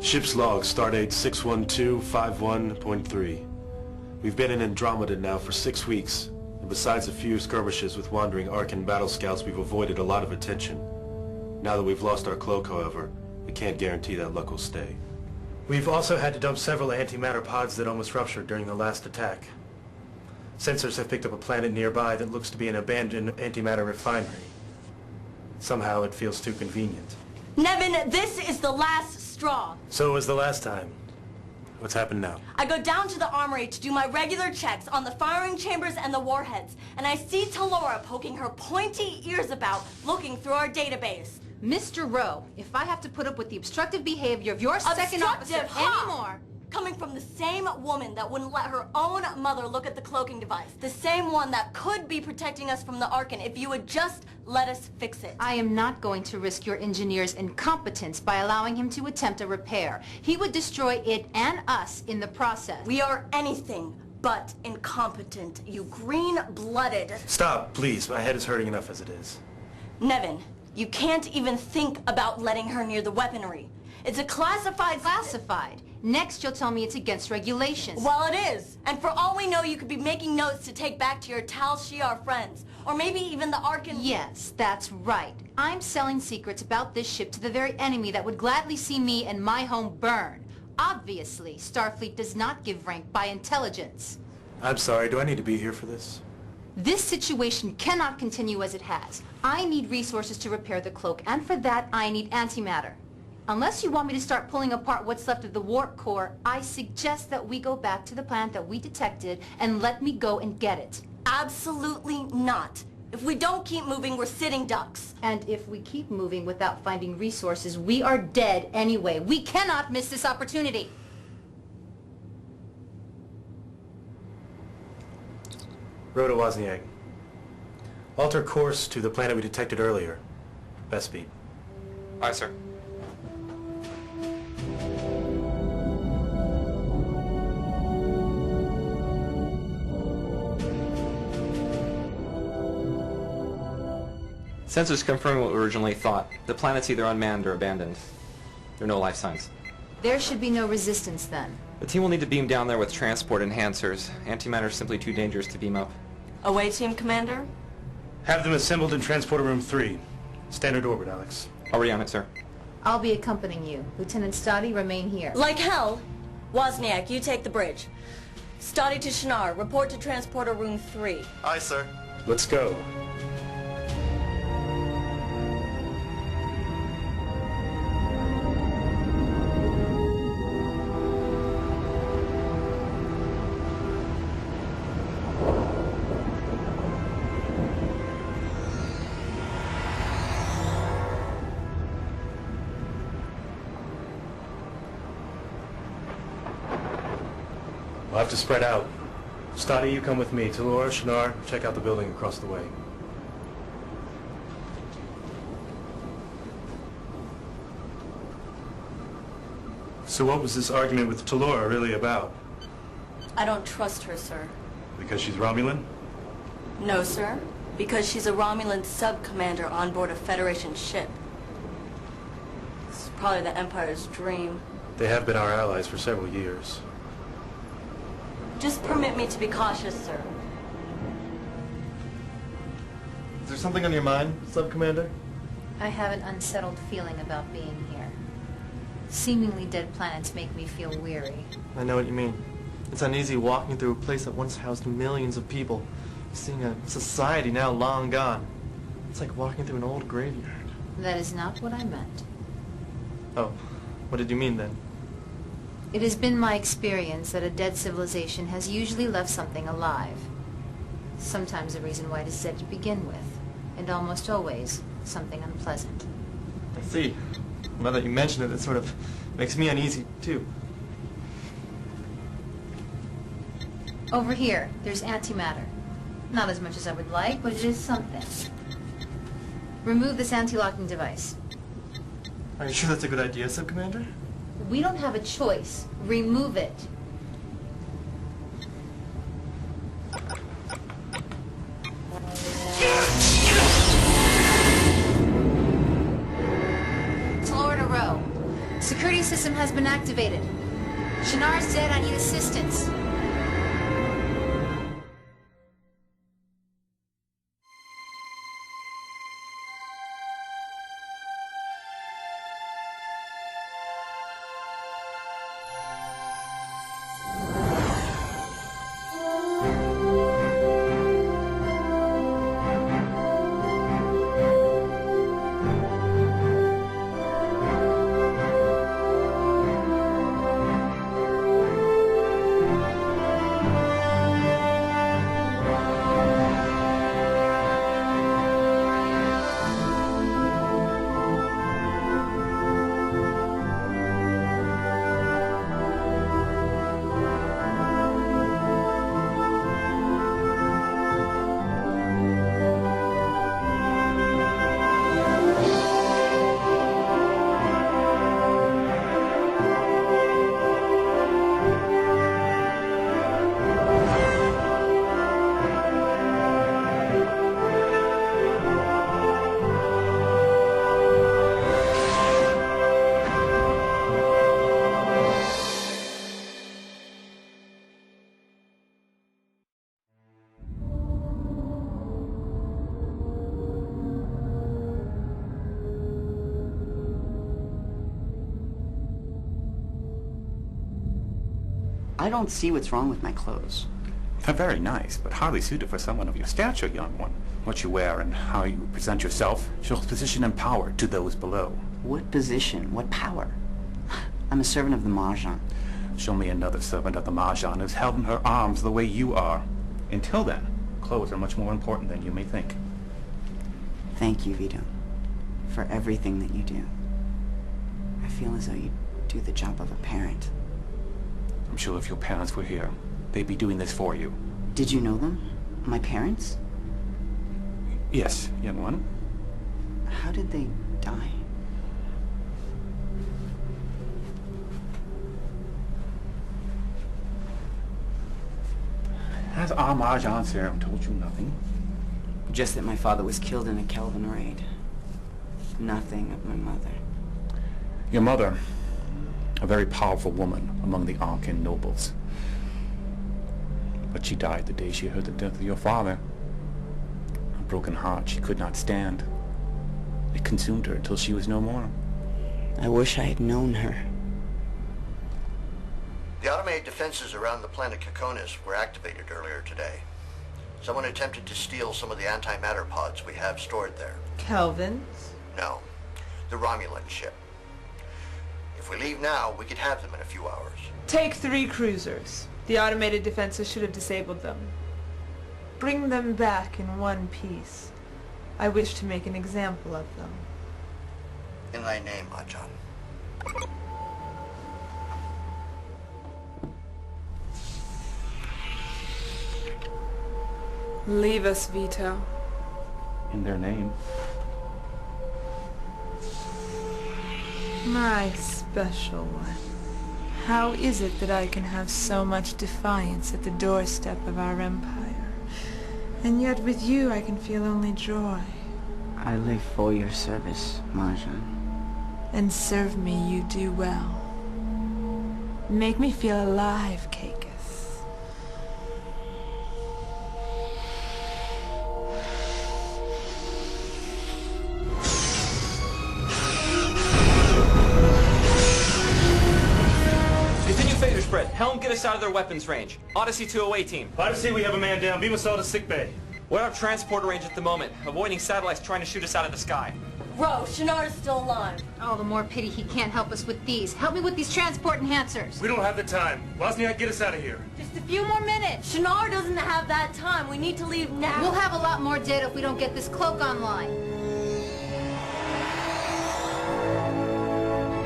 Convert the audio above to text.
Ship's log, stardate 61251.3. We've been in Andromeda now for 6 weeks, and besides a few skirmishes with wandering Arkan battle scouts, we've avoided a lot of attention. Now that we've lost our cloak, however, we can't guarantee that luck will stay. We've also had to dump several antimatter pods that almost ruptured during the last attack. Sensors have picked up a planet nearby that looks to be an abandoned antimatter refinery. Somehow it feels too convenient. Nevin, this is the last straw. So was the last time. What's happened now? I go down to the armory to do my regular checks on the firing chambers and the warheads, and I see Talora poking her pointy ears about, looking through our database. Mr. Rowe, if I have to put up with the obstructive behavior of your second officer anymore... Coming from the same woman that wouldn't let her own mother look at the cloaking device. The same one that could be protecting us from the Arkan if you would just let us fix it. I am not going to risk your engineer's incompetence by allowing him to attempt a repair. He would destroy it and us in the process. We are anything but incompetent, you green-blooded... Stop, please. My head is hurting enough as it is. Nevin, you can't even think about letting her near the weaponry. It's a classified... Classified? Next, you'll tell me it's against regulations. Well, it is. And for all we know, you could be making notes to take back to your Tal Shiar friends. Or maybe even the Arkan... Yes, that's right. I'm selling secrets about this ship to the very enemy that would gladly see me and my home burn. Obviously, Starfleet does not give rank by intelligence. I'm sorry, do I need to be here for this? This situation cannot continue as it has. I need resources to repair the cloak, and for that, I need antimatter. Unless you want me to start pulling apart what's left of the warp core, I suggest that we go back to the planet that we detected and let me go and get it. Absolutely not. If we don't keep moving, we're sitting ducks. And if we keep moving without finding resources, we are dead anyway. We cannot miss this opportunity. Rhoda Wozniak. Alter course to the planet we detected earlier. Best speed. Aye, sir. Sensors confirm what we originally thought. The planet's either unmanned or abandoned. There are no life signs. There should be no resistance then. The team will need to beam down there with transport enhancers. Antimatter is simply too dangerous to beam up. Away, Team Commander? Have them assembled in Transporter Room 3. Standard orbit, Alex. Already on it, sir. I'll be accompanying you. Lieutenant Stoddy, remain here. Like hell. Wozniak, you take the bridge. Stoddy to Shinar. Report to Transporter Room 3. Aye, sir. Let's go. We'll have to spread out. Stoddy, you come with me. Talora, Shinar, check out the building across the way. So what was this argument with Talora really about? I don't trust her, sir. Because she's Romulan? No, sir. Because she's a Romulan sub-commander on board a Federation ship. It's probably the Empire's dream. They have been our allies for several years. Just permit me to be cautious, sir. Is there something on your mind, Sub-Commander? I have an unsettled feeling about being here. Seemingly dead planets make me feel weary. I know what you mean. It's uneasy walking through a place that once housed millions of people, seeing a society now long gone. It's like walking through an old graveyard. That is not what I meant. Oh, what did you mean then? It has been my experience that a dead civilization has usually left something alive. Sometimes a reason why it is dead to begin with, and almost always something unpleasant. I see. Now that you mention it, it sort of makes me uneasy, too. Over here, there's antimatter. Not as much as I would like, but it is something. Remove this anti-locking device. Are you sure that's a good idea, Sub-Commander? We don't have a choice. Remove it. security system has been activated. Shinar's dead. I need assistance. I don't see what's wrong with my clothes. They're very nice, but hardly suited for someone of your stature, young one. What you wear and how you present yourself shows position and power to those below. What position? What power? I'm a servant of the Mahjong. Show me another servant of the Mahjong who's held in her arms the way you are. Until then, clothes are much more important than you may think. Thank you, Vito, for everything that you do. I feel as though you do the job of a parent. I'm sure if your parents were here, they'd be doing this for you. Did you know them? My parents? Yes, young one. How did they die? Has our Mahjong serum told you nothing? Just that my father was killed in a Kelvin raid. Nothing of my mother. Your mother, a very powerful woman among the Arkan nobles. But she died the day she heard the death of your father. A broken heart she could not stand. It consumed her until she was no more. I wish I had known her. The automated defenses around the planet Kokonis were activated earlier today. Someone attempted to steal some of the antimatter pods we have stored there. Kelvins? No, the Romulan ship. If we leave now, we could have them in a few hours. Take 3 cruisers. The automated defenses should have disabled them. Bring them back in one piece. I wish to make an example of them. In thy name, Ajahn. Leave us, Vito. In their name. My special one. How is it that I can have so much defiance at the doorstep of our empire? And yet with you I can feel only joy. I live for your service, Mahjong. And serve me you do well. Make me feel alive, Caicus. Helm, get us out of their weapons range. Odyssey 208 team. Odyssey, we have a man down. Beam us all to sickbay. We're out of transporter range at the moment, avoiding satellites trying to shoot us out of the sky. Bro, Shinar is still alive. Oh, the more pity he can't help us with these. Help me with these transport enhancers. We don't have the time. Wozniak, get us out of here. Just a few more minutes. Shinar doesn't have that time. We need to leave now. We'll have a lot more data if we don't get this cloak online.